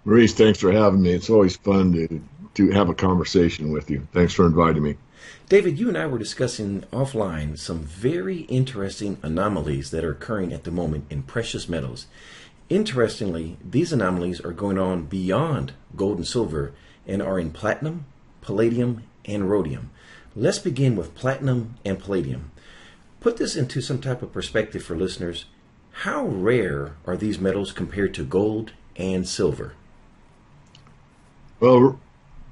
Maurice, thanks for having me. It's always fun to have a conversation with you. Thanks for inviting me. David, you and I were discussing offline some very interesting anomalies that are occurring at the moment in precious metals. Interestingly, these anomalies are going on beyond gold and silver and are in platinum, palladium, and rhodium. Let's begin with platinum and palladium. Put this into some type of perspective for listeners. How rare are these metals compared to gold and silver? Well,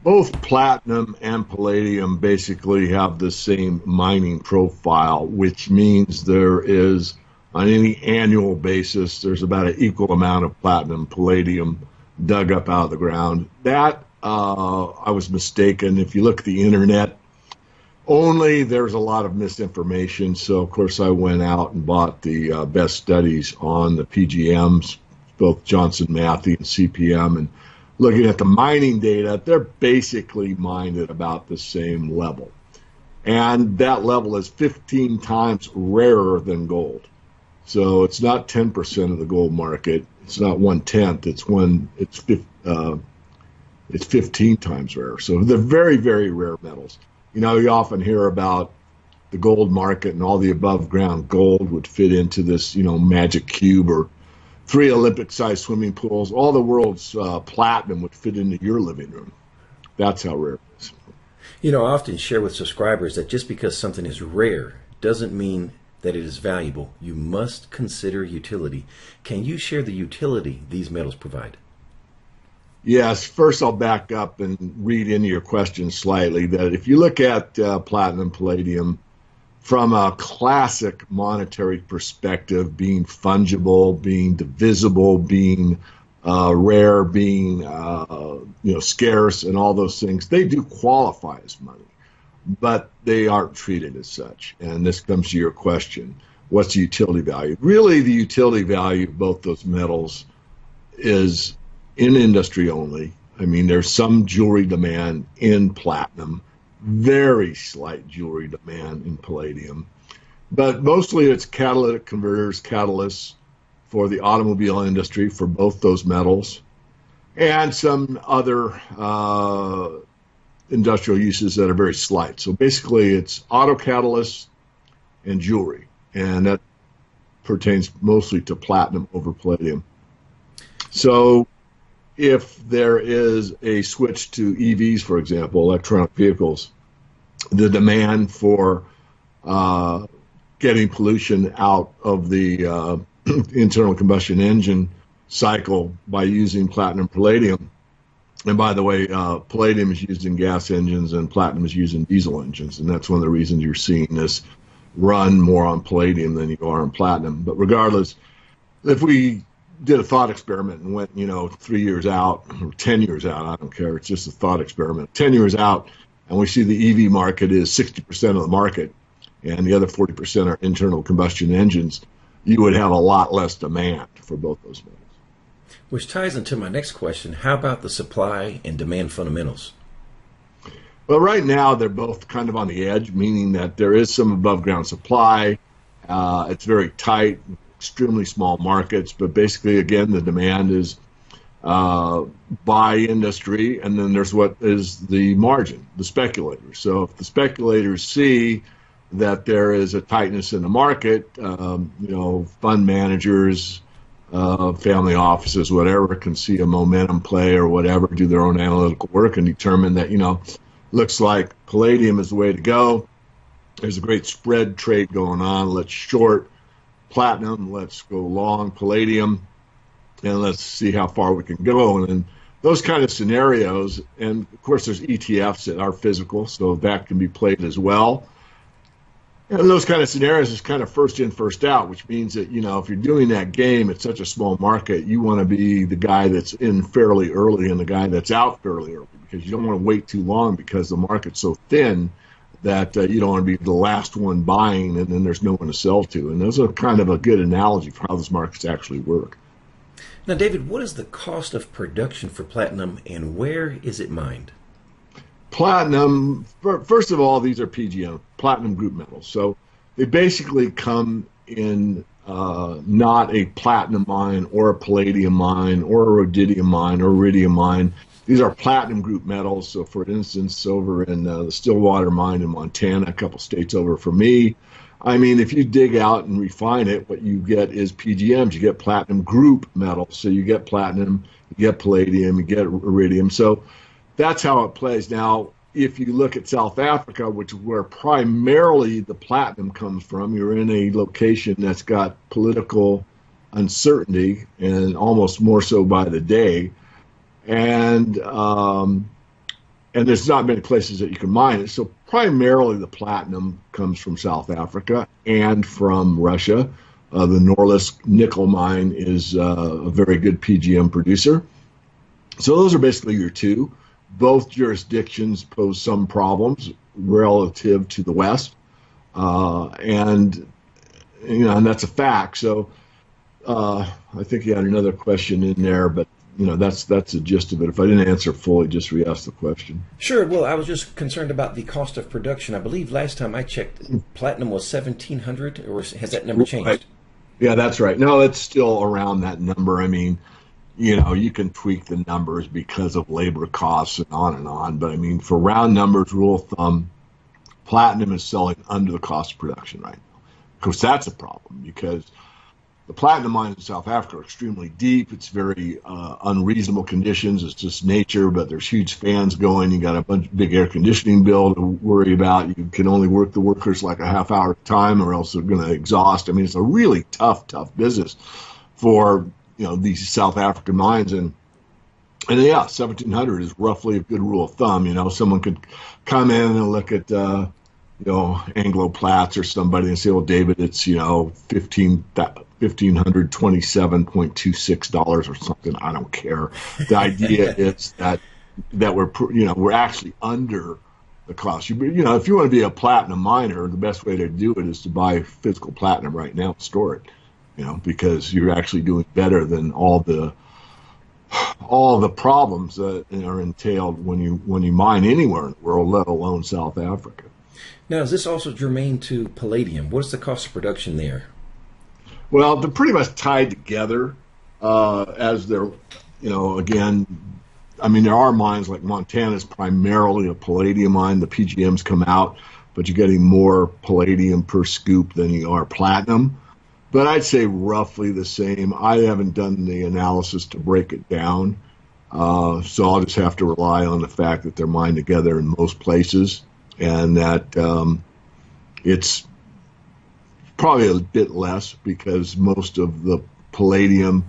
both platinum and palladium basically have the same mining profile, which means there is, on any annual basis, there's about an equal amount of platinum, palladium dug up out of the ground. That, I was mistaken. If you look at the internet, only there's a lot of misinformation. So, of course, I went out and bought the best studies on the PGMs, both Johnson Matthey and CPM, and looking at the mining data, they're basically mined at about the same level. And that level is 15 times rarer than gold. So it's not 10% of the gold market. It's not 1/10. It's 15 times rarer. So they're very, very rare metals. You know, you often hear about the gold market and all the above ground gold would fit into this, magic cube or three Olympic-sized swimming pools. All the world's platinum would fit into your living room. That's how rare it is. You know, I often share with subscribers that just because something is rare doesn't mean that it is valuable. You must consider utility. Can you share the utility these metals provide? Yes, first I'll back up and read into your question slightly that if you look at platinum, palladium, from a classic monetary perspective, being fungible, being divisible, being rare, being scarce, and all those things, they do qualify as money, but they aren't treated as such. And this comes to your question: what's the utility value? Really, the utility value of both those metals is in industry only. I mean, there's some jewelry demand in platinum, very slight jewelry demand in palladium, but mostly it's catalytic converters, catalysts for the automobile industry for both those metals, and some other industrial uses that are very slight. So basically it's auto catalysts and jewelry, and that pertains mostly to platinum over palladium. So if there is a switch to EVs, for example, electronic vehicles, the demand for getting pollution out of the internal combustion engine cycle by using platinum palladium. And by the way, palladium is used in gas engines and platinum is used in diesel engines. And that's one of the reasons you're seeing this run more on palladium than you are on platinum. But regardless, if we did a thought experiment and went, 3 years out or 10 years out, I don't care, it's just a thought experiment, 10 years out, and we see the EV market is 60% of the market and the other 40% are internal combustion engines, you would have a lot less demand for both those metals. Which ties into my next question. How about the supply and demand fundamentals? Well, right now they're both kind of on the edge, meaning that there is some above ground supply. It's very tight, extremely small markets, but basically, again, the demand is by industry, and then there's what is the margin, the speculators. So if the speculators see that there is a tightness in the market, fund managers, family offices, whatever, can see a momentum play or whatever, do their own analytical work and determine that, looks like palladium is the way to go. There's a great spread trade going on. Let's short platinum, let's go long palladium, and let's see how far we can go. And those kind of scenarios, and of course there's ETFs that are physical, so that can be played as well. And those kind of scenarios is kind of first in, first out, which means that, if you're doing that game, it's such a small market, you want to be the guy that's in fairly early and the guy that's out fairly early, because you don't want to wait too long because the market's so thin that you don't want to be the last one buying and then there's no one to sell to. And those are kind of a good analogy for how those markets actually work. Now, David, what is the cost of production for platinum and where is it mined? Platinum, first of all, these are PGM, platinum group metals. So they basically come in not a platinum mine or a palladium mine or a rhodium mine or iridium mine. These are platinum group metals. So, for instance, over in the Stillwater mine in Montana, a couple states over from me, I mean, if you dig out and refine it, what you get is PGMs. You get platinum group metals. So you get platinum, you get palladium, you get iridium. So that's how it plays. Now, if you look at South Africa, which is where primarily the platinum comes from, you're in a location that's got political uncertainty, and almost more so by the day. And there's not many places that you can mine it. So primarily the platinum comes from South Africa and from Russia. The Norilsk nickel mine is a very good PGM producer. So those are basically your two. Both jurisdictions pose some problems relative to the West, and that's a fact. So I think you had another question in there, but that's the gist of it. If I didn't answer fully, just re-ask the question. Sure. Well, I was just concerned about the cost of production. I believe last time I checked, platinum was $1,700, or has that number changed? Right. Yeah, that's right. No, it's still around that number. I mean, you can tweak the numbers because of labor costs and on. But I mean, for round numbers, rule of thumb, platinum is selling under the cost of production right now. Of course, that's a problem because the platinum mines in South Africa are extremely deep. It's very unreasonable conditions. It's just nature, but there's huge fans going. You got a big air conditioning bill to worry about. You can only work the workers like a half hour at a time, or else they're going to exhaust. I mean, it's a really tough business for these South African mines, and yeah, 1,700 is roughly a good rule of thumb. Someone could come in and look at Anglo Platts or somebody and say, well, David, it's $1,527.26 or something. I don't care. The idea is that we're actually under the cost. If you want to be a platinum miner, the best way to do it is to buy physical platinum right now and store it. Because you're actually doing better than all the problems that are entailed when you mine anywhere in the world, let alone South Africa. Now, is this also germane to palladium? What is the cost of production there? Well, they're pretty much tied together as they're, again, I mean, there are mines like Montana is primarily a palladium mine. The PGMs come out, but you're getting more palladium per scoop than you are platinum. But I'd say roughly the same. I haven't done the analysis to break it down, so I'll just have to rely on the fact that they're mined together in most places, and that it's probably a bit less because most of the palladium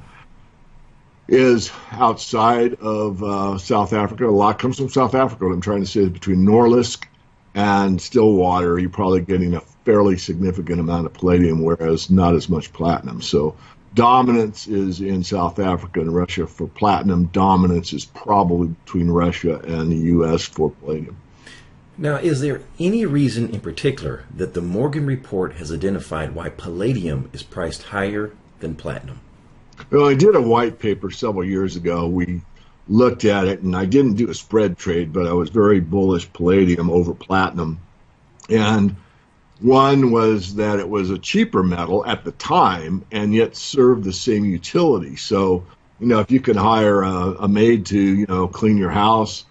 is outside of South Africa. A lot comes from South Africa. What I'm trying to say is between Norilsk and Stillwater, you're probably getting a fairly significant amount of palladium, whereas not as much platinum. So dominance is in South Africa and Russia for platinum. Dominance is probably between Russia and the U.S. for palladium. Now, is there any reason in particular that the Morgan report has identified why palladium is priced higher than platinum? Well, I did a white paper several years ago. We looked at it, and I didn't do a spread trade, but I was very bullish palladium over platinum. And one was that it was a cheaper metal at the time and yet served the same utility. So, if you can hire a maid to, clean your house,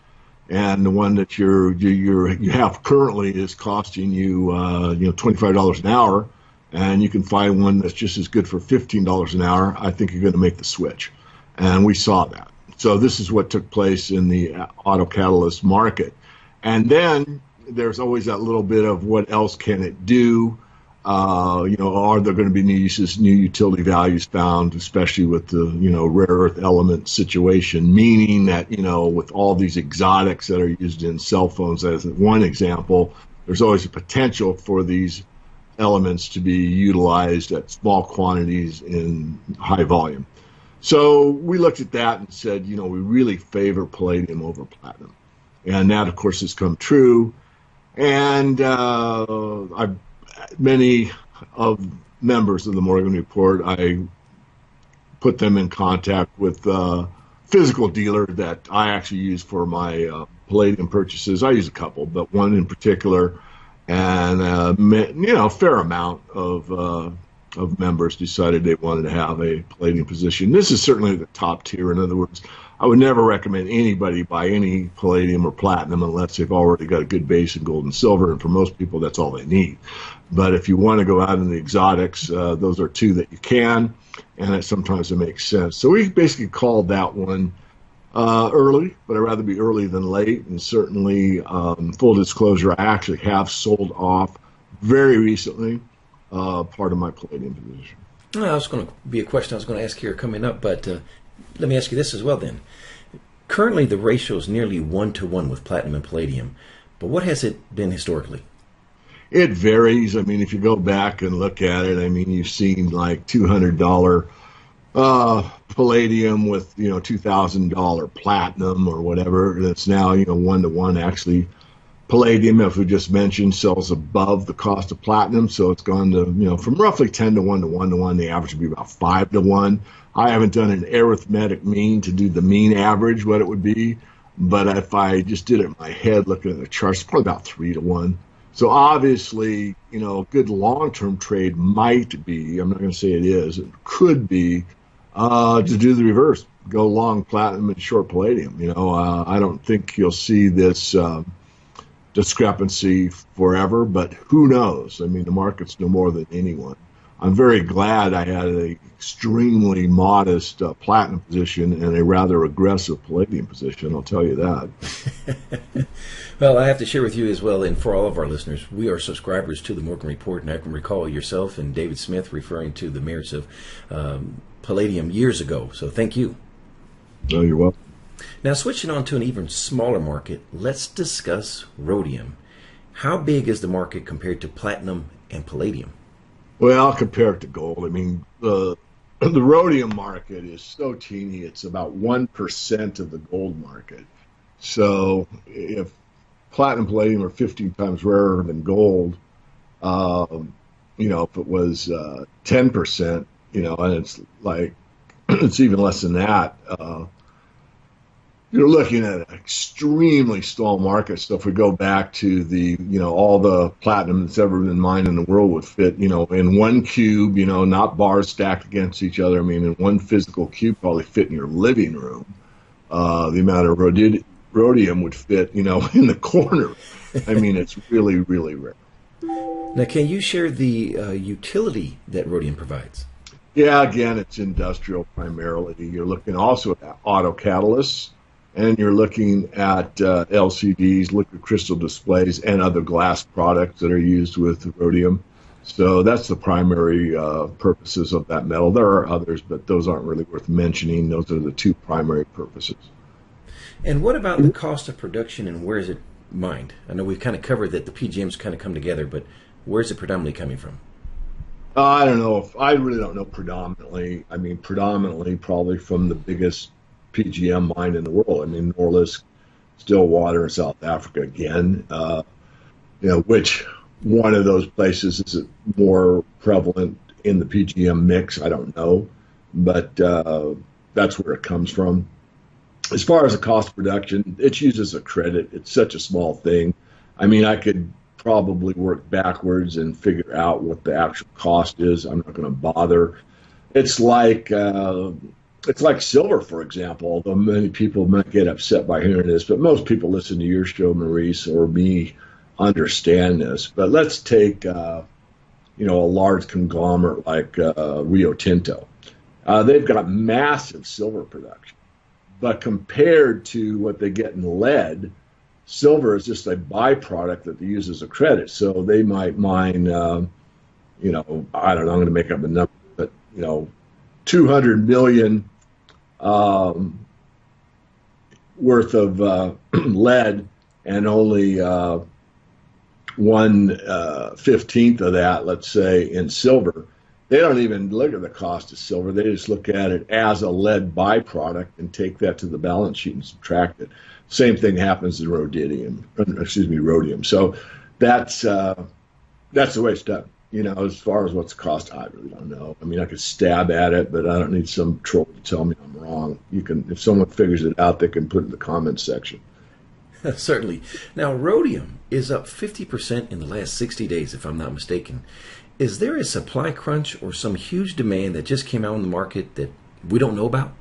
and the one that you have currently is costing you, $25 an hour, and you can find one that's just as good for $15 an hour, I think you're going to make the switch. And we saw that. So this is what took place in the auto catalyst market. And then there's always that little bit of what else can it do? Are there going to be new uses, new utility values found, especially with the, rare earth element situation, meaning that, with all these exotics that are used in cell phones, as one example, there's always a potential for these elements to be utilized at small quantities in high volume. So we looked at that and said, we really favor palladium over platinum. And that, of course, has come true. And many of members of the Morgan Report, I put them in contact with a physical dealer that I actually use for my palladium purchases. I use a couple, but one in particular, and a fair amount of of members decided they wanted to have a palladium position. This is certainly the top tier. In other words, I would never recommend anybody buy any palladium or platinum unless they've already got a good base in gold and silver, and for most people, that's all they need. But if you want to go out in the exotics, those are two that you can, and sometimes it makes sense. So we basically called that one early, but I'd rather be early than late. And certainly, full disclosure, I actually have sold off very recently part of my palladium position. Well, that's going to be a question I was going to ask here coming up, but let me ask you this as well then. Currently, the ratio is nearly 1-to-1 with platinum and palladium, but what has it been historically? It varies. I mean, if you go back and look at it, I mean, you've seen like $200 palladium with, $2,000 platinum or whatever. That's now, 1-to-1. Actually, palladium, if we just mentioned, sells above the cost of platinum. So it's gone to, from roughly 10-to-1 to 1-to-1. The average would be about 5-to-1. I haven't done an arithmetic mean to do the mean average, what it would be. But if I just did it in my head, looking at the charts, it's probably about 3-to-1. So obviously, a good long-term trade might be, I'm not going to say it is, it could be to do the reverse, go long platinum and short palladium. I don't think you'll see this discrepancy forever, but who knows? I mean, the markets know more than anyone. I'm very glad I had an extremely modest platinum position and a rather aggressive palladium position, I'll tell you that. Well, I have to share with you as well, and for all of our listeners, we are subscribers to the Morgan Report, and I can recall yourself and David Smith referring to the merits of palladium years ago, so thank you. No, you're welcome. Now, switching on to an even smaller market, let's discuss rhodium. How big is the market compared to platinum and palladium? Well, I'll compare it to gold. I mean, the rhodium market is so teeny, it's about 1% of the gold market. So if platinum and palladium are 15 times rarer than gold, if it was 10%, and it's like, it's even less than that, you're looking at an extremely small market. So if we go back to the, all the platinum that's ever been mined in the world would fit, in one cube, not bars stacked against each other. I mean, in one physical cube, probably fit in your living room. The amount of rhodium would fit, in the corner. I mean, it's really, really rare. Now, can you share the utility that rhodium provides? Yeah, again, it's industrial primarily. You're looking also at auto catalysts, and you're looking at LCDs, liquid crystal displays, and other glass products that are used with rhodium. So that's the primary purposes of that metal. There are others, but those aren't really worth mentioning. Those are the two primary purposes. And what about the cost of production, and where is it mined? I know we've kind of covered that the PGMs kind of come together, but where is it predominantly coming from? I don't know. I really don't know predominantly. I mean, predominantly probably from the biggest PGM mine in the world. I mean, Norilsk, Stillwater in South Africa again. Which one of those places is it more prevalent in the PGM mix? I don't know, but that's where it comes from. As far as the cost of production, it's used as a credit. It's such a small thing. I mean, I could probably work backwards and figure out what the actual cost is. I'm not going to bother. It's like silver, for example, although many people might get upset by hearing this, but most people listen to your show, Maurice, or me, understand this. But let's take, a large conglomerate like Rio Tinto. They've got massive silver production. But compared to what they get in lead, silver is just a byproduct that they use as a credit. So they might mine, I don't know, I'm going to make up a number, but, 200 million worth of lead, and only 1/15 of that, let's say, in silver. They don't even look at the cost of silver. They just look at it as a lead byproduct and take that to the balance sheet and subtract it. Same thing happens in rhodium. So that's the way it's done. As far as what's the cost, I really don't know. I mean, I could stab at it, but I don't need some troll to tell me I'm wrong. If someone figures it out, they can put it in the comments section. Certainly. Now, rhodium is up 50% in the last 60 days, if I'm not mistaken. Is there a supply crunch or some huge demand that just came out in the market that we don't know about?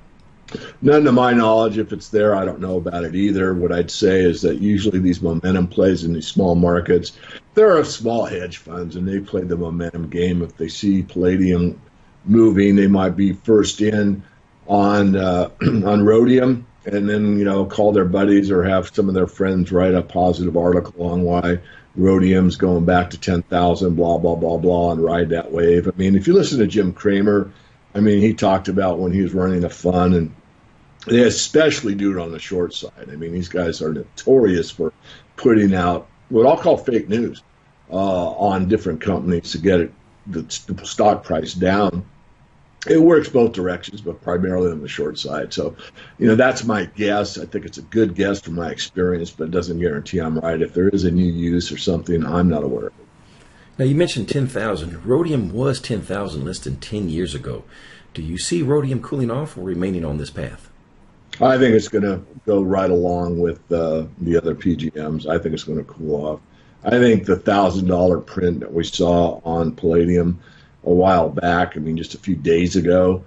None to my knowledge. If it's there, I don't know about it either. What I'd say is that usually these momentum plays in these small markets, there are small hedge funds, and they play the momentum game. If they see Palladium moving, they might be first in on on Rhodium, and then call their buddies or have some of their friends write a positive article on why Rhodium's going back to 10,000, blah blah blah blah, and ride that wave. I mean, if you listen to Jim Cramer, I mean, he talked about when he was running a fund, and they especially do it on the short side. I mean, these guys are notorious for putting out what I'll call fake news on different companies to get the stock price down. It works both directions, but primarily on the short side. So, that's my guess. I think it's a good guess from my experience, but it doesn't guarantee I'm right. If there is a new use or something, I'm not aware of it. Now, you mentioned 10,000. Rhodium was 10,000 less than 10 years ago. Do you see Rhodium cooling off or remaining on this path? I think it's going to go right along with the other PGMs. I think it's going to cool off. I think the $1,000 print that we saw on Palladium a while back, I mean, just a few days ago,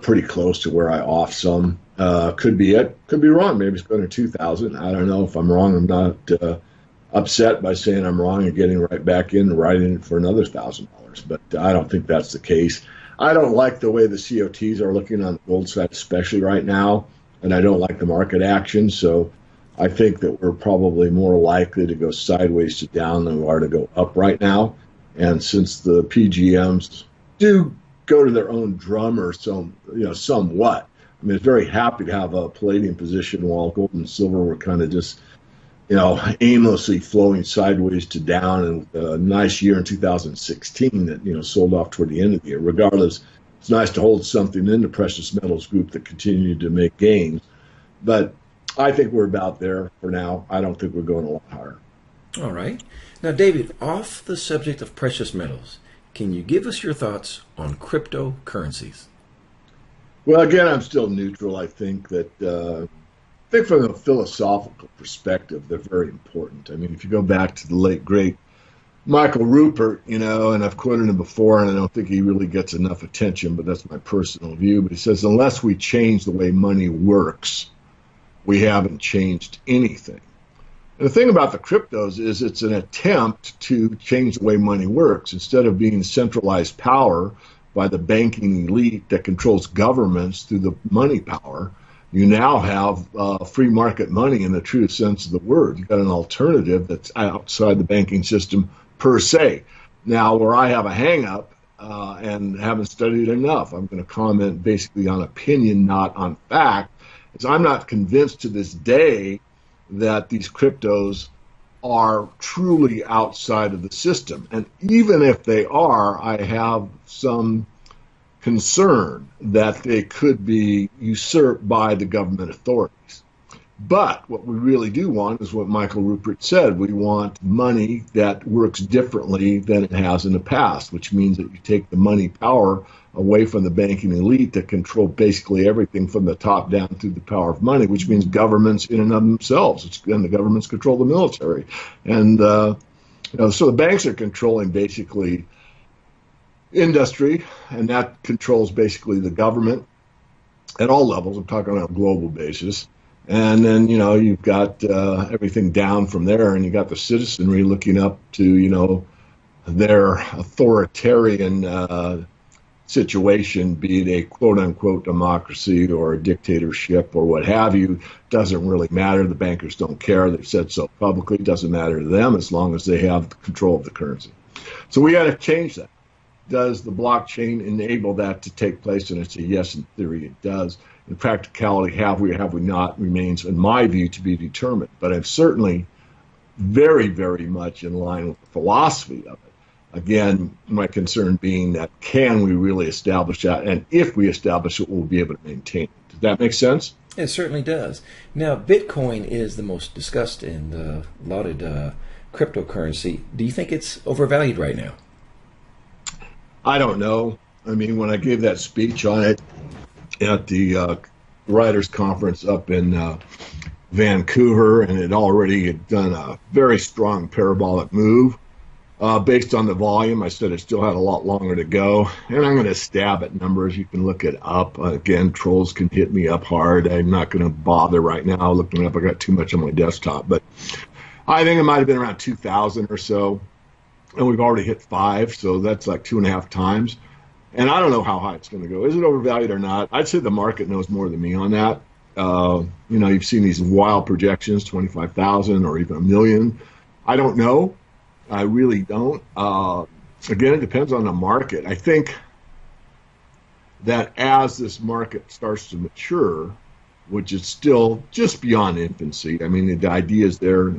pretty close to where I off some. Could be it. Could be wrong. Maybe it's going to 2,000. I don't know. If I'm wrong, I'm not upset by saying I'm wrong and getting right back in and writing it for another $1,000. But I don't think that's the case. I don't like the way the COTs are looking on the gold side, especially right now, and I don't like the market action. So I think that we're probably more likely to go sideways to down than we are to go up right now. And since the PGMs do go to their own drummer, somewhat. I mean, it's very happy to have a Palladium position while gold and silver were kind of just, aimlessly flowing sideways to down. And a nice year in 2016 that, sold off toward the end of the year. Regardless, it's nice to hold something in the precious metals group that continued to make gains. But I think we're about there for now. I don't think we're going a lot higher. All right. Now, David, off the subject of precious metals, can you give us your thoughts on cryptocurrencies? Well, again, I'm still neutral. I think that from a philosophical perspective, they're very important. I mean, if you go back to the late, great Michael Rupert, and I've quoted him before, and I don't think he really gets enough attention, but that's my personal view. But he says, unless we change the way money works, we haven't changed anything. And the thing about the cryptos is it's an attempt to change the way money works. Instead of being centralized power by the banking elite that controls governments through the money power, you now have free market money in the true sense of the word. You've got an alternative that's outside the banking system per se. Now, where I have a hang-up and haven't studied enough, I'm going to comment basically on opinion, not on fact, is I'm not convinced to this day that these cryptos are truly outside of the system. And even if they are, I have some concern that they could be usurped by the government authorities. But what we really do want is what Michael Rupert said. We want money that works differently than it has in the past, which means that you take the money power away from the banking elite that control basically everything from the top down through the power of money, which means governments in and of themselves. And the governments control the military. And so the banks are controlling basically industry, and that controls basically the government at all levels. I'm talking on a global basis. And then, you've got everything down from there, and you got the citizenry looking up to, their authoritarian situation, be it a quote-unquote democracy or a dictatorship or what have you. Doesn't really matter. The bankers don't care. They've said so publicly. It doesn't matter to them as long as they have control of the currency. So we got to change that. Does the blockchain enable that to take place? And it's a yes, in theory it does. In practicality, have we not, remains, in my view, to be determined. But I'm certainly very, very much in line with the philosophy of it. Again, my concern being that can we really establish that? And if we establish it, we'll be able to maintain it. Does that make sense? It certainly does. Now, Bitcoin is the most discussed and lauded cryptocurrency. Do you think it's overvalued right now? I don't know. I mean, when I gave that speech on it at the writers' conference up in Vancouver, and it already had done a very strong parabolic move, based on the volume. I said it still had a lot longer to go, and I'm going to stab at numbers. You can look it up. Again, trolls can hit me up hard. I'm not going to bother right now looking it up. I got too much on my desktop, but I think it might have been around 2,000 or so, and we've already hit 5, so that's like 2.5 times. And I don't know how high it's going to go. Is it overvalued or not? I'd say the market knows more than me on that. You've seen these wild projections, 25,000 or even 1,000,000. I don't know. I really don't. Again, it depends on the market. I think that as this market starts to mature, which is still just beyond infancy, I mean, the idea is there,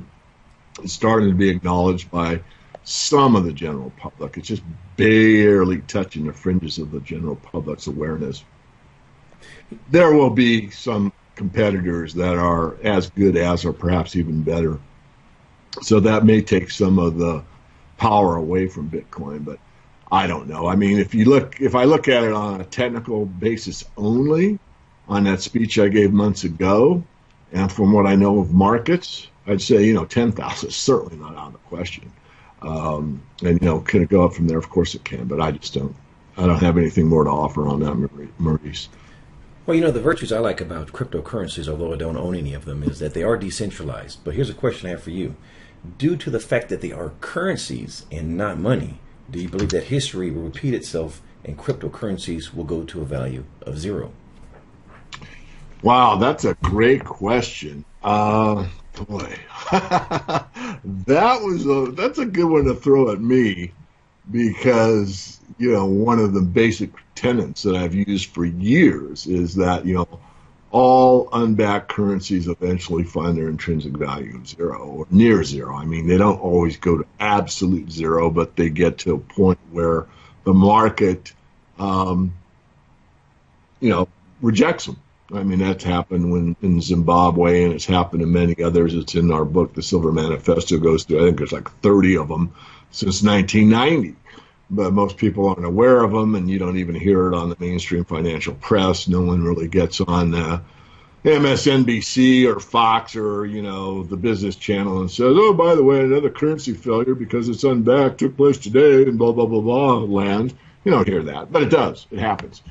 it's starting to be acknowledged by some of the general public. It's just barely touching the fringes of the general public's awareness. There will be some competitors that are as good as or perhaps even better. So that may take some of the power away from Bitcoin, but I don't know. I mean, if I look at it on a technical basis only, on that speech I gave months ago, and from what I know of markets, I'd say, 10,000 is certainly not out of the question. And, can it go up from there? Of course it can, but I don't have anything more to offer on that, Maurice. Well, the virtues I like about cryptocurrencies, although I don't own any of them, is that they are decentralized. But here's a question I have for you. Due to the fact that they are currencies and not money, do you believe that history will repeat itself and cryptocurrencies will go to a value of 0? Wow, that's a great question. Boy, that's a good one to throw at me, because one of the basic tenets that I've used for years is that all unbacked currencies eventually find their intrinsic value of 0 or near 0. I mean, they don't always go to absolute 0, but they get to a point where the market rejects them. I mean, that's happened in Zimbabwe, and it's happened in many others. It's in our book, The Silver Manifesto, goes through, I think there's like 30 of them since 1990. But most people aren't aware of them, and you don't even hear it on the mainstream financial press. No one really gets on MSNBC or Fox or, the Business Channel and says, oh, by the way, another currency failure because it's unbacked took place today and blah, blah, blah, blah, land. You don't hear that, but it does. It happens.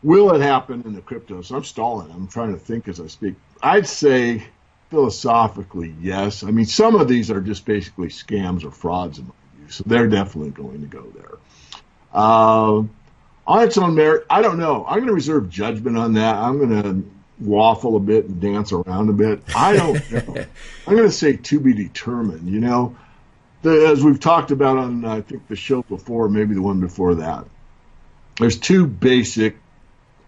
Will it happen in the cryptos? I'm stalling. I'm trying to think as I speak. I'd say philosophically, yes. I mean, some of these are just basically scams or frauds in my view, so they're definitely going to go there. On its own merit, I don't know. I'm going to reserve judgment on that. I'm going to waffle a bit and dance around a bit. I don't know. I'm going to say to be determined. As we've talked about on, I think, the show before, maybe the one before that, there's two basic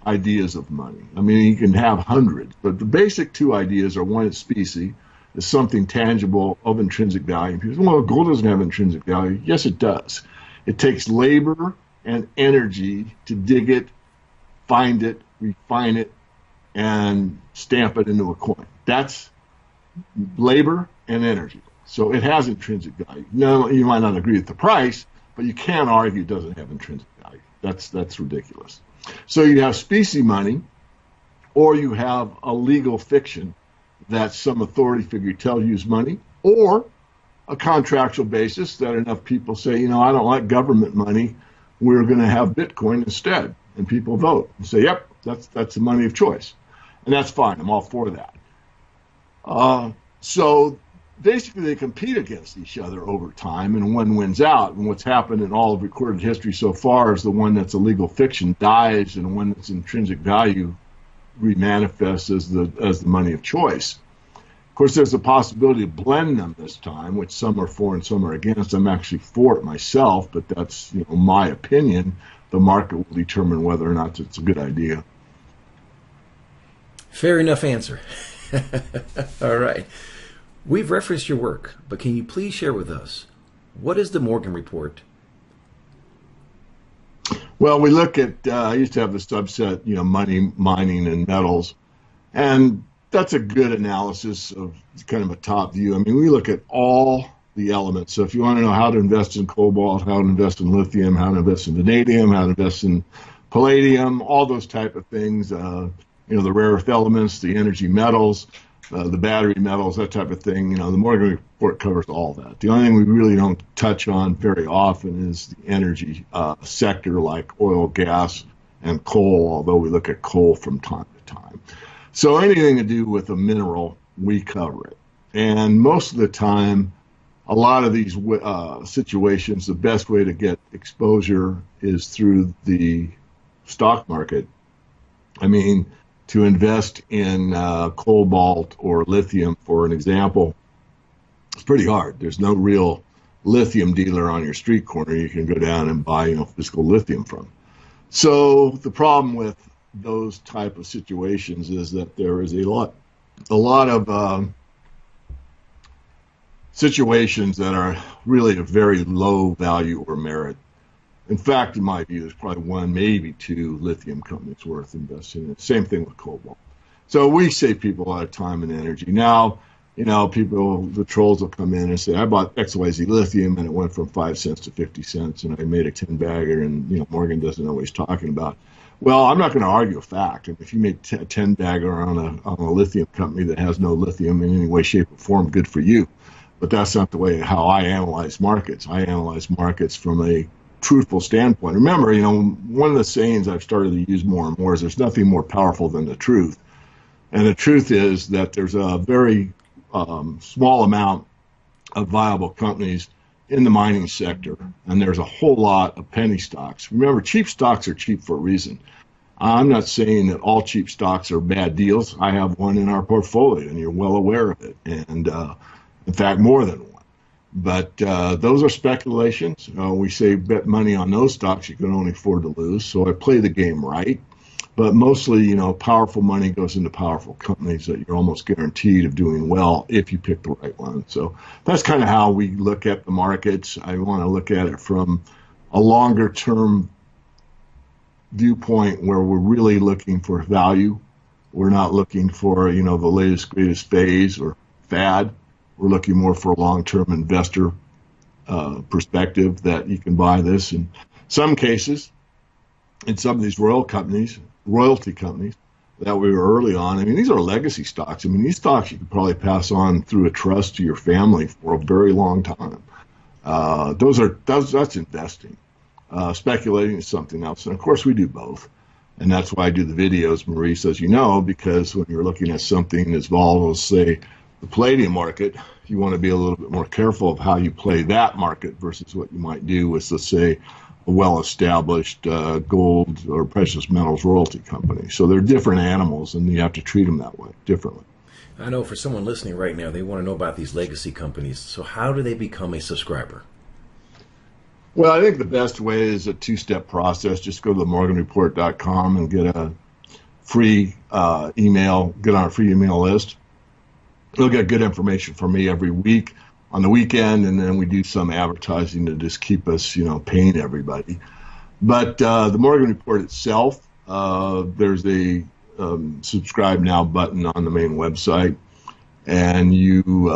ideas of money. I mean, you can have hundreds, but the basic two ideas are, one, it's specie, is something tangible of intrinsic value. People say, well, gold doesn't have intrinsic value. Yes, it does. It takes labor and energy to dig it, find it, refine it, and stamp it into a coin. That's labor and energy. So it has intrinsic value. No, you might not agree with the price, but you can't argue it doesn't have intrinsic value. That's ridiculous. So you have specie money, or you have a legal fiction that some authority figure tells you is money, or a contractual basis that enough people say, I don't like government money, we're going to have Bitcoin instead. And people vote and say, yep, that's the money of choice. And that's fine. I'm all for that. So basically they compete against each other over time, and one wins out. And what's happened in all of recorded history so far is the one that's a legal fiction dies, and the one that's intrinsic value remanifests as the money of choice. Of course, there's a possibility to blend them this time, which some are for and some are against. I'm actually for it myself, but that's my opinion. The market will determine whether or not it's a good idea. Fair enough answer. All right. We've referenced your work, but can you please share with us, what is the Morgan Report? Well, we look at, I used to have the subset, money, mining, and metals. And that's a good analysis of kind of a top view. I mean, we look at all the elements. So if you want to know how to invest in cobalt, how to invest in lithium, how to invest in vanadium, how to invest in palladium, all those type of things, the rare earth elements, the energy metals, the battery metals, that type of thing. You know, the Morgan report covers all that. The only thing we really don't touch on very often is the energy sector, like oil, gas, and coal, although we look at coal from time to time. So anything to do with a mineral, we cover it. And most of the time, a lot of these situations, the best way to get exposure is through the stock market. I mean, to invest in cobalt or lithium, for an example, it's pretty hard. There's no real lithium dealer on your street corner you can go down and buy, physical lithium from. So the problem with those type of situations is that there is a lot of situations that are really of very low value or merit. In fact, in my view, there's probably one, maybe two lithium companies worth investing in. Same thing with cobalt. So we save people a lot of time and energy. Now, people, the trolls will come in and say, I bought XYZ lithium and it went from 5 cents to 50 cents and I made a 10-bagger and, Morgan doesn't know what he's talking about. Well, I'm not going to argue a fact. If you make a 10-bagger on a lithium company that has no lithium in any way, shape, or form, good for you. But that's not the way how I analyze markets. I analyze markets from a truthful standpoint. Remember, one of the sayings I've started to use more and more is there's nothing more powerful than the truth. And the truth is that there's a very small amount of viable companies in the mining sector, and there's a whole lot of penny stocks. Remember, cheap stocks are cheap for a reason. I'm not saying that all cheap stocks are bad deals. I have one in our portfolio, and you're well aware of it. And in fact, more than one. But those are speculations. We say bet money on those stocks you can only afford to lose. So I play the game right. But mostly, powerful money goes into powerful companies that you're almost guaranteed of doing well if you pick the right one. So that's kind of how we look at the markets. I want to look at it from a longer term viewpoint where we're really looking for value. We're not looking for, the latest, greatest phase or fad. We're looking more for a long-term investor perspective that you can buy this. In some cases, in some of these royalty companies that we were early on, these are legacy stocks. These stocks you could probably pass on through a trust to your family for a very long time. That's investing. Speculating is something else. And of course, we do both. And that's why I do the videos, Maurice, as you know, because when you're looking at something as volatile as, say, the Palladium market, you want to be a little bit more careful of how you play that market versus what you might do with, let's say, a well-established gold or precious metals royalty company. So they're different animals, and you have to treat them that way, differently. I know for someone listening right now, they want to know about these legacy companies. So how do they become a subscriber? Well, I think the best way is a two-step process. Just go to themorganreport.com and get a free email, get on a free email list. You'll get good information from me every week on the weekend, and then we do some advertising to just keep us, paying everybody. But the Morgan Report itself, there's a subscribe now button on the main website, and you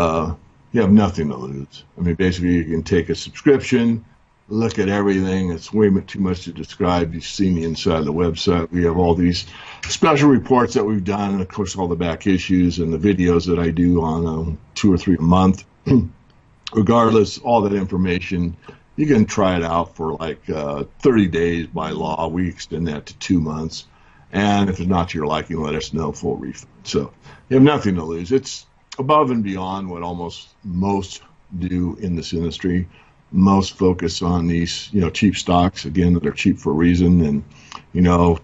have nothing to lose. Basically, you can take a subscription, look at everything. It's way too much to describe. You've seen the inside of the website. We have all these special reports that we've done, and of course all the back issues and the videos that I do on 2 or 3 a month. Regardless, all that information, you can try it out for like 30 days by law. We extend that to 2 months. And if it's not to your liking, let us know, full refund. So you have nothing to lose. It's above and beyond what almost most do in this industry. Most focus on these, cheap stocks, again, that are cheap for a reason, and,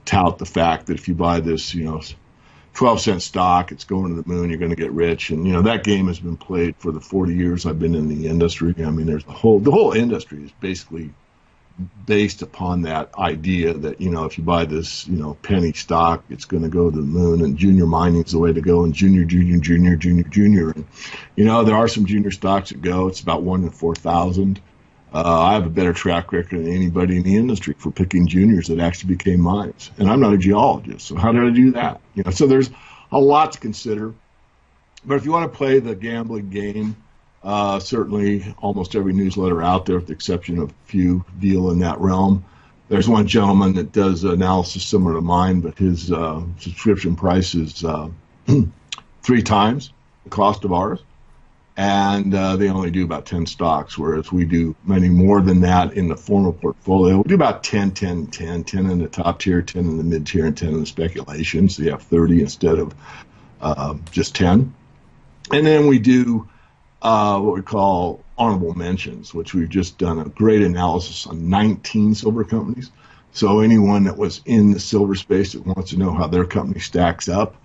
tout the fact that if you buy this, 12-cent stock, it's going to the moon, you're going to get rich. And, that game has been played for the 40 years I've been in the industry. There's the whole industry is basically based upon that idea that, if you buy this, penny stock, it's going to go to the moon, and junior mining is the way to go, and junior. And, there are some junior stocks that go. It's about 1 in 4,000. I have a better track record than anybody in the industry for picking juniors that actually became mines. And I'm not a geologist, so how did I do that? So there's a lot to consider. But if you want to play the gambling game, certainly almost every newsletter out there, with the exception of a few, deal in that realm. There's one gentleman that does analysis similar to mine, but his subscription price is 3 times the cost of ours. And they only do about 10 stocks, whereas we do many more than that in the formal portfolio. We do about 10, 10, 10, 10 in the top tier, 10 in the mid tier, and 10 in the speculation. So you have 30 instead of just 10. And then we do what we call honorable mentions, which we've just done a great analysis on 19 silver companies. So anyone that was in the silver space that wants to know how their company stacks up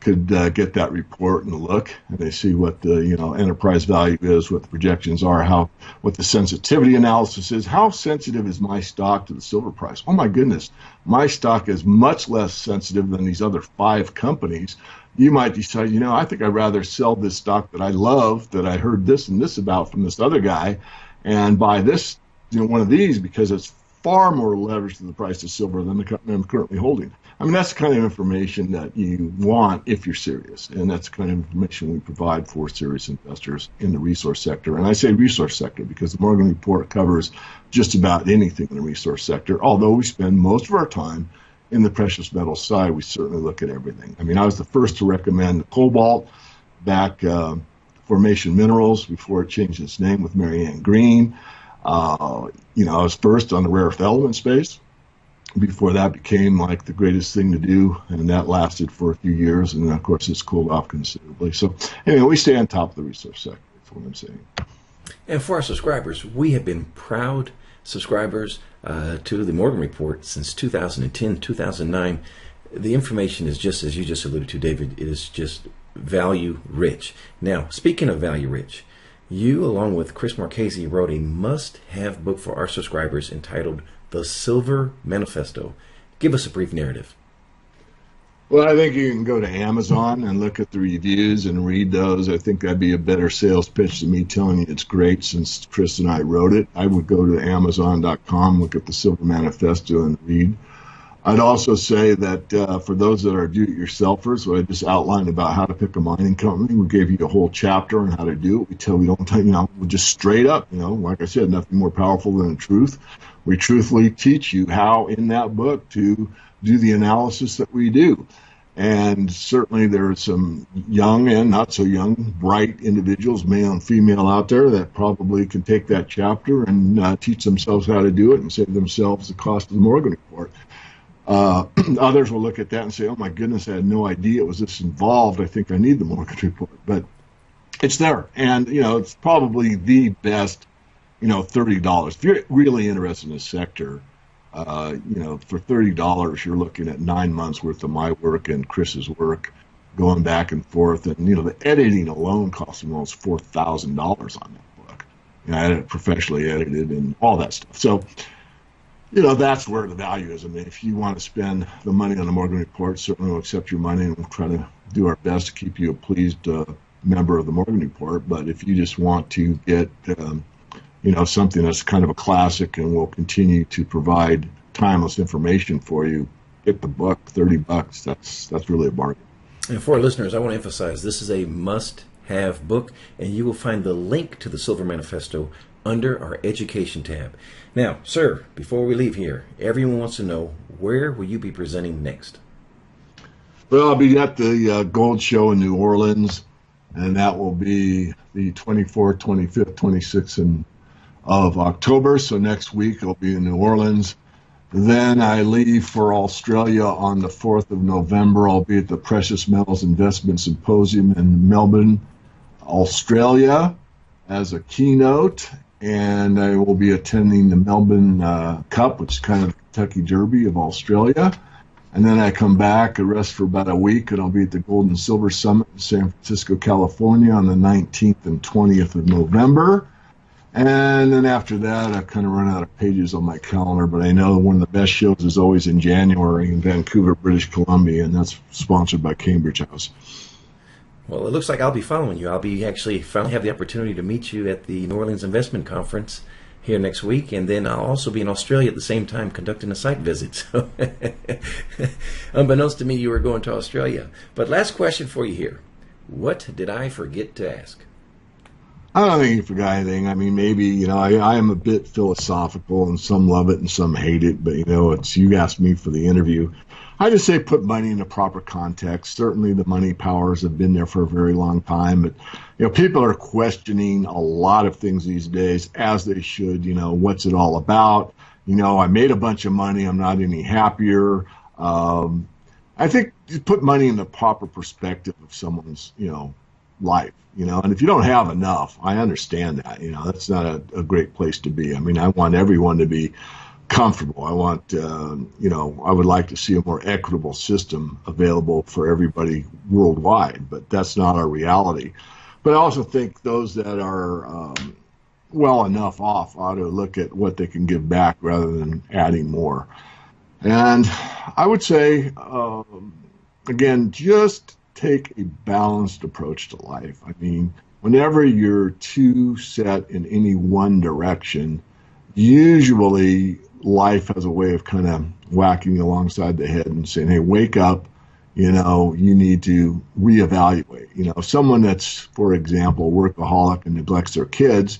could get that report and look, and they see what the enterprise value is, what the projections are, what the sensitivity analysis is. How sensitive is my stock to the silver price? Oh my goodness, my stock is much less sensitive than these other 5 companies. You might decide, I think I'd rather sell this stock that I love, that I heard this and this about from this other guy, and buy this, one of these, because it's far more leveraged to the price of silver than the company I'm currently holding. I mean, that's the kind of information that you want if you're serious, and that's the kind of information we provide for serious investors in the resource sector. And I say resource sector because the Morgan Report covers just about anything in the resource sector, although we spend most of our time in the precious metal side. We certainly look at everything. I mean, I was the first to recommend cobalt back Formation Minerals before it changed its name with Mary Ann Green. I was first on the rare earth element space before that became like the greatest thing to do, and that lasted for a few years, and then of course it's cooled off considerably. So anyway, we stay on top of the resource sector. That's what I'm saying. And for our subscribers, we have been proud subscribers to the Morgan Report since 2010, 2009. The information is just as you just alluded to, David. It is just value rich. Now, speaking of value rich, you, along with Chris Marchese, wrote a must-have book for our subscribers entitled The Silver Manifesto. Give us a brief narrative. Well, I think you can go to Amazon and look at the reviews and read those. I think that'd be a better sales pitch than me telling you it's great since Chris and I wrote it. I would go to Amazon.com, look at the Silver Manifesto and read. I'd also say that for those that are do-it-yourselfers, what I just outlined about how to pick a mining company, we gave you a whole chapter on how to do it. We don't tell we just straight up, like I said, nothing more powerful than the truth. We truthfully teach you how in that book to do the analysis that we do. And certainly there are some young and not so young, bright individuals, male and female, out there that probably can take that chapter and teach themselves how to do it and save themselves the cost of the Morgan Report. Others will look at that and say, oh my goodness, I had no idea it was this involved. I think I need the Morgan Report. But it's there. And, it's probably the best, $30. If you're really interested in this sector, for $30, you're looking at 9 months worth of my work and Chris's work going back and forth. And, the editing alone costs me almost $4,000 on that book. I had it professionally edited and all that stuff. So, that's where the value is. I mean, if you want to spend the money on the Morgan Report, certainly we'll accept your money and we'll try to do our best to keep you a pleased member of the Morgan Report. But if you just want to get, something that's kind of a classic and will continue to provide timeless information for you, get the book, $30. That's really a bargain. And for our listeners, I want to emphasize this is a must-have book, and you will find the link to the Silver Manifesto under our education tab. Now, sir, before we leave here, everyone wants to know, where will you be presenting next? Well, I'll be at the Gold Show in New Orleans, and that will be the 24th, 25th, 26th of October. So next week I'll be in New Orleans. Then I leave for Australia on the 4th of November. I'll be at the Precious Metals Investment Symposium in Melbourne, Australia, as a keynote. And I will be attending the Melbourne Cup, which is kind of the Kentucky Derby of Australia. And then I come back, I rest for about a week, and I'll be at the Gold and Silver Summit in San Francisco, California on the 19th and 20th of November. And then after that, I kind of run out of pages on my calendar, but I know one of the best shows is always in January in Vancouver, British Columbia, and that's sponsored by Cambridge House. Well, it looks like I'll be following you. I'll be actually finally have the opportunity to meet you at the New Orleans Investment Conference here next week, and then I'll also be in Australia at the same time conducting a site visit. So, unbeknownst to me, you were going to Australia. But last question for you here. What did I forget to ask? I don't think you forgot anything. I mean, maybe, I am a bit philosophical and some love it and some hate it, but, it's you asked me for the interview. I just say put money in the proper context. Certainly the money powers have been there for a very long time, but, people are questioning a lot of things these days, as they should. What's it all about? I made a bunch of money. I'm not any happier. I think you put money in the proper perspective of someone's, life, and if you don't have enough, I understand that, that's not a great place to be. I mean, I want everyone to be comfortable. I want, I would like to see a more equitable system available for everybody worldwide, but that's not our reality. But I also think those that are well enough off ought to look at what they can give back rather than adding more. And I would say, again, just take a balanced approach to life. I mean, whenever you're too set in any one direction, usually life has a way of kind of whacking you alongside the head and saying, hey, wake up, you need to reevaluate. Someone that's, for example, a workaholic and neglects their kids,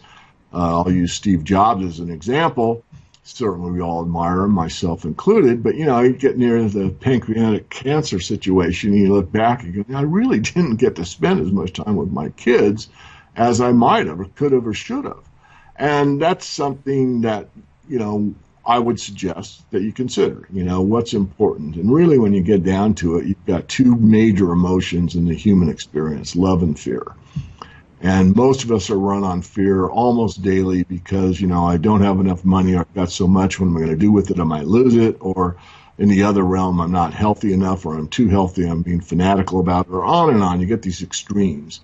I'll use Steve Jobs as an example. Certainly we all admire him, myself included, but you get near the pancreatic cancer situation and you look back and you go, I really didn't get to spend as much time with my kids as I might have or could have or should have. And that's something that, I would suggest that you consider, what's important. And really when you get down to it, you've got two major emotions in the human experience, love and fear. And most of us are run on fear almost daily because, I don't have enough money, or I've got so much, what am I going to do with it? I might lose it. Or in the other realm, I'm not healthy enough, or I'm too healthy, I'm being fanatical about it, or on and on. You get these extremes.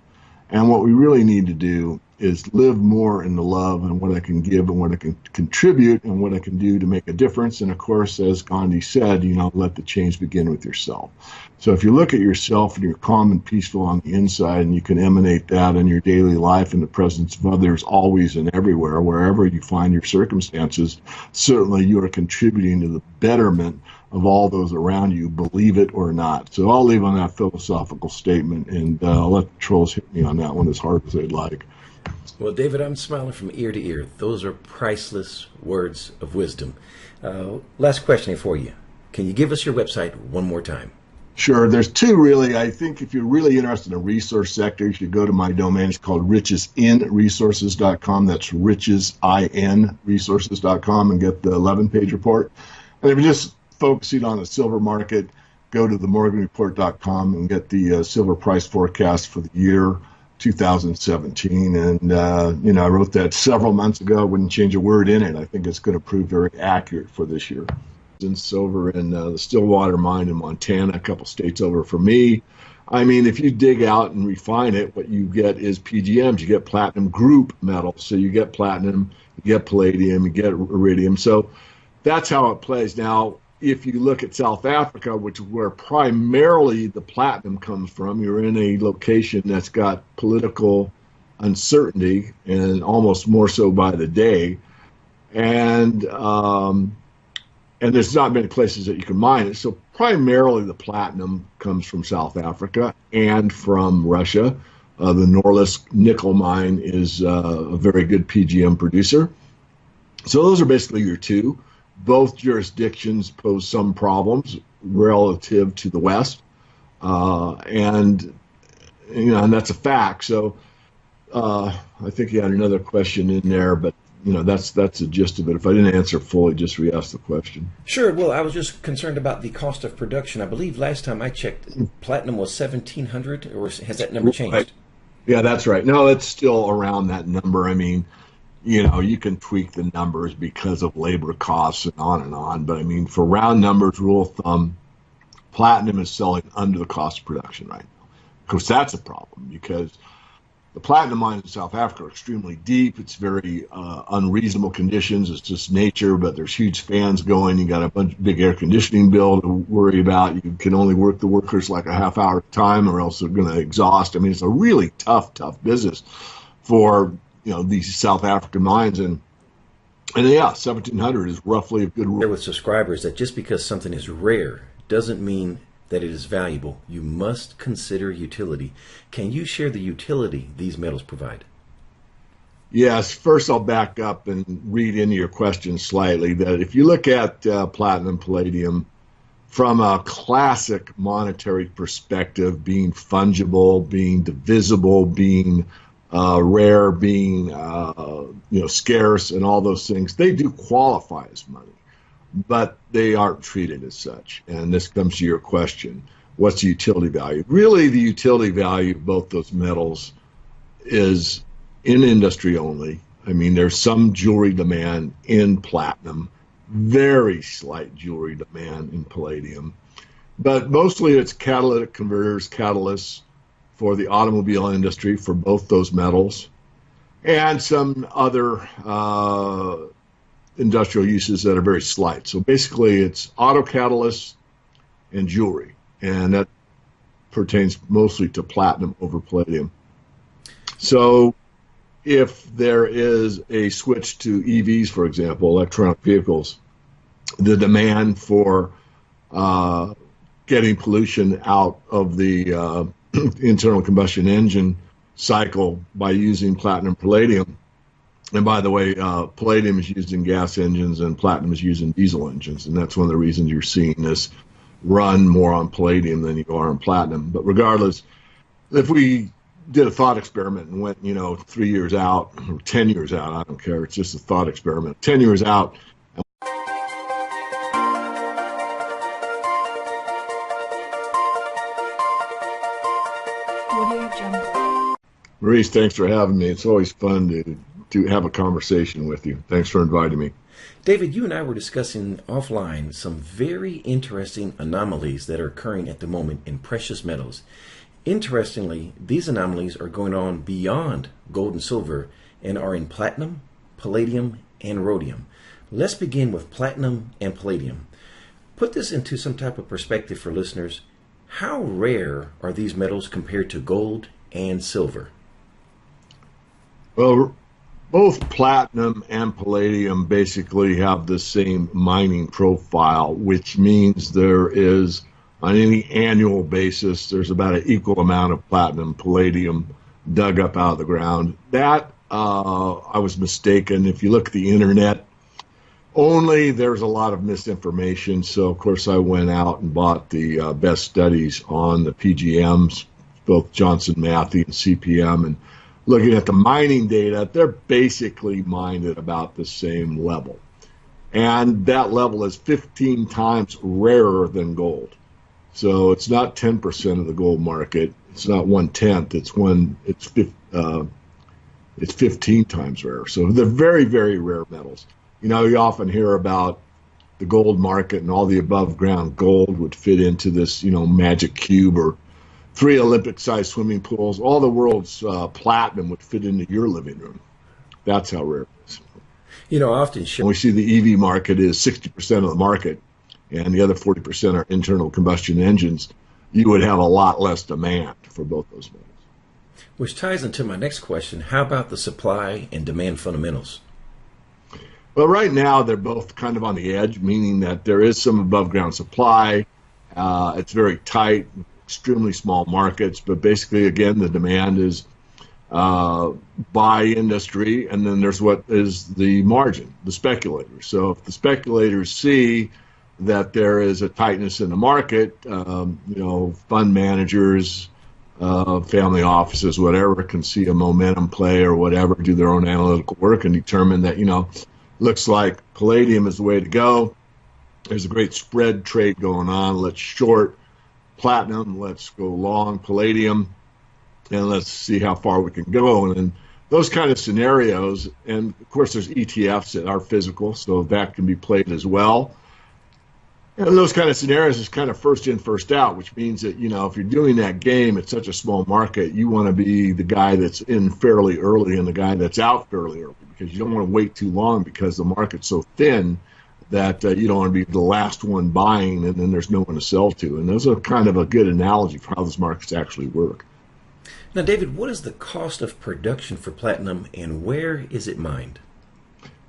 And what we really need to do is live more in the love and what I can give and what I can contribute and what I can do to make a difference. And of course, as Gandhi said, let the change begin with yourself. So if you look at yourself and you're calm and peaceful on the inside, and you can emanate that in your daily life in the presence of others, always and everywhere, wherever you find your circumstances, certainly you are contributing to the betterment of all those around you, believe it or not. So I'll leave on that philosophical statement, and I'll let the trolls hit me on that one as hard as they'd like. Well, David, I'm smiling from ear to ear. Those are priceless words of wisdom. Last question for you. Can you give us your website one more time? Sure. There's two, really. I think if you're really interested in the resource sector, you should go to my domain. It's called richesinresources.com. That's richesinresources.com, and get the 11-page report. And if you're just focusing on the silver market, go to themorganreport.com and get the silver price forecast for the year 2017. And, I wrote that several months ago. I wouldn't change a word in it. I think it's going to prove very accurate for this year. In silver in the Stillwater mine in Montana, a couple states over from me. I mean, if you dig out and refine it, what you get is PGMs. You get platinum group metals. So you get platinum, you get palladium, you get iridium. So that's how it plays. Now, if you look at South Africa, which is where primarily the platinum comes from, you're in a location that's got political uncertainty, and almost more so by the day. And there's not many places that you can mine it. So primarily the platinum comes from South Africa and from Russia. The Norilsk nickel mine is a very good PGM producer. So those are basically your two. Both jurisdictions pose some problems relative to the West. And that's a fact. So I think you had another question in there, but that's the gist of it. If I didn't answer fully, just re-ask the question. Sure. Well, I was just concerned about the cost of production. I believe last time I checked, platinum was $1,700, or has that number changed? Right. Yeah, that's right. No, it's still around that number. I mean, you can tweak the numbers because of labor costs and on. But I mean, for round numbers, rule of thumb, platinum is selling under the cost of production right now. Of course, that's a problem because the platinum mines in South Africa are extremely deep. It's very unreasonable conditions. It's just nature, but there's huge fans going. You got a big air conditioning bill to worry about. You can only work the workers like a half hour at a time, or else they're going to exhaust. I mean, it's a really tough business for these South African mines. And yeah, 1,700 is roughly a good rule. Share with subscribers that just because something is rare doesn't mean that it is valuable. You must consider utility. Can you share the utility these metals provide? Yes, first I'll back up and read into your question slightly that if you look at platinum, palladium from a classic monetary perspective, being fungible, being divisible, being rare, being scarce, and all those things, they do qualify as money, but they aren't treated as such. And this comes to your question: what's the utility value? Really, the utility value of both those metals is in industry only. I mean, there's some jewelry demand in platinum, very slight jewelry demand in palladium, but mostly it's catalytic converters, catalysts for the automobile industry for both those metals, and some other industrial uses that are very slight. So basically, it's auto catalysts and jewelry, and that pertains mostly to platinum over palladium. So if there is a switch to EVs, for example, electronic vehicles, the demand for getting pollution out of the internal combustion engine cycle by using platinum palladium. And by the way, palladium is used in gas engines and platinum is used in diesel engines. And that's one of the reasons you're seeing this run more on palladium than you are on platinum. But regardless, if we did a thought experiment and went, 3 years out or 10 years out, I don't care. It's just a thought experiment. 10 years out. Maurice, thanks for having me. It's always fun to have a conversation with you. Thanks for inviting me. David, you and I were discussing offline some very interesting anomalies that are occurring at the moment in precious metals. Interestingly, these anomalies are going on beyond gold and silver and are in platinum, palladium, and rhodium. Let's begin with platinum and palladium. Put this into some type of perspective for listeners. How rare are these metals compared to gold and silver? Well, both platinum and palladium basically have the same mining profile, which means there is, on any annual basis, there's about an equal amount of platinum, palladium dug up out of the ground. That, I was mistaken. If you look at the internet, there's a lot of misinformation. So, of course, I went out and bought the best studies on the PGMs, both Johnson Matthey and CPM, and looking at the mining data, they're basically mined at about the same level. And that level is 15 times rarer than gold. So it's not 10% of the gold market. It's not 1/10. It's 15 times rarer. So they're very, very rare metals. You often hear about the gold market and all the above ground gold would fit into this, magic cube or 3 Olympic-sized swimming pools. All the world's platinum would fit into your living room. That's how rare it is. Often we see the EV market is 60% of the market, and the other 40% are internal combustion engines. You would have a lot less demand for both those metals. Which ties into my next question. How about the supply and demand fundamentals? Well, right now they're both kind of on the edge, meaning that there is some above-ground supply. It's very tight, extremely small markets, but basically, again, the demand is by industry, and then there's what is the margin, the speculators. So if the speculators see that there is a tightness in the market, fund managers, family offices, whatever, can see a momentum play or whatever, do their own analytical work and determine that, looks like palladium is the way to go. There's a great spread trade going on. Let's short platinum, let's go long palladium, and let's see how far we can go. And those kind of scenarios, and of course there's ETFs that are physical, so that can be played as well. And those kind of scenarios is kind of first in, first out, which means that, if you're doing that game, it's such a small market, you want to be the guy that's in fairly early and the guy that's out fairly early, because you don't want to wait too long because the market's so thin that you don't want to be the last one buying and then there's no one to sell to. And those are kind of a good analogy for how those markets actually work. Now, David, what is the cost of production for platinum and where is it mined?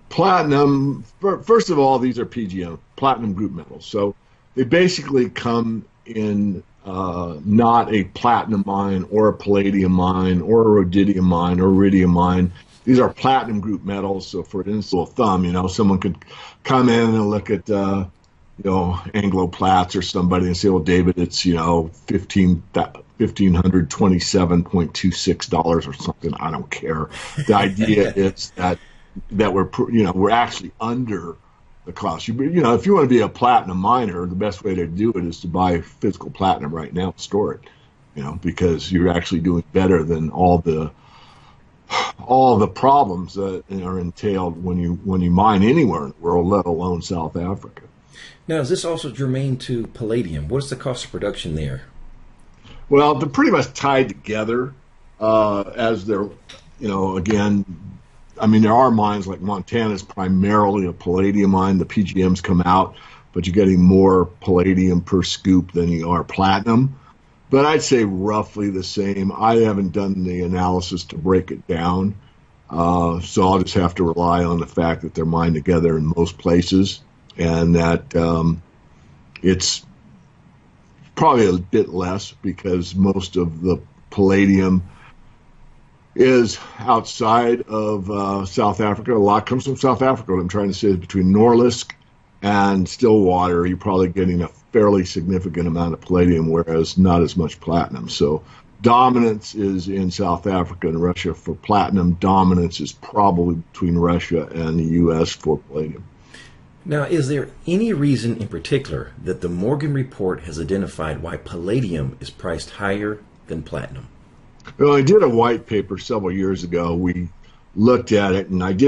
Platinum, first of all, these are PGM, platinum group metals. So they basically come in not a platinum mine or a palladium mine or a rhodium mine or iridium mine. these are platinum group metals. So for instance, a thumb, someone could come in and look at, Anglo Platts or somebody and say, well, David, it's, $1,527.26 or something. I don't care. The idea is that we're actually under the cost. If you want to be a platinum miner, the best way to do it is to buy physical platinum right now and store it, because you're actually doing better than all the problems that are entailed when you mine anywhere in the world, let alone South Africa. Now, is this also germane to palladium? What's the cost of production there? Well, they're pretty much tied together, as they're, again, there are mines like Montana's primarily a palladium mine. The PGMs come out, but you're getting more palladium per scoop than you are platinum. But I'd say roughly the same. I haven't done the analysis to break it down, so I'll just have to rely on the fact that they're mined together in most places, and that it's probably a bit less because most of the palladium is outside of South Africa. A lot comes from South Africa. What I'm trying to say is between Norlisk and Stillwater, you're probably getting a fairly significant amount of palladium, whereas not as much platinum. So dominance is in South Africa and Russia for platinum. Dominance is probably between Russia and the U.S. for palladium. Now, is there any reason in particular that the Morgan report has identified why palladium is priced higher than platinum? Well, I did a white paper several years ago. We looked at it, and I didn't